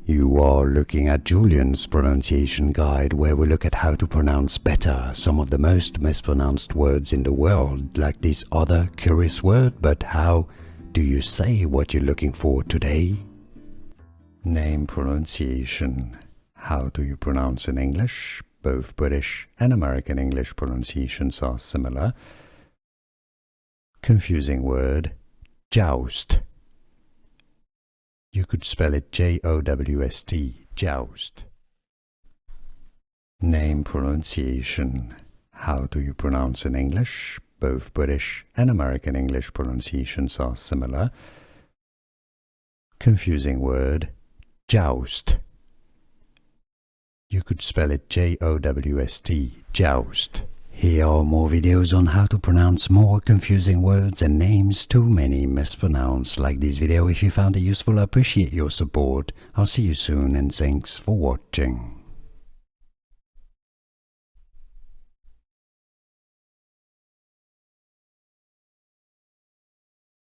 You are looking at Julian's pronunciation guide, where we look at how to pronounce better some of the most mispronounced words in the world, like this other curious word. But how do you say what you're looking for today? Name pronunciation. How do you pronounce in English? Both British and American English pronunciations are similar. Confusing word. Joust. You could spell it J-O-W-S-T, joust. Name pronunciation. How do you pronounce in English? Both British and American English pronunciations are similar. Confusing word. Joust. You could spell it J-O-W-S-T, joust. Here are more videos on how to pronounce more confusing words and names too many mispronounced. Like this video if you found it useful. I appreciate your support. I'll see you soon and thanks for watching.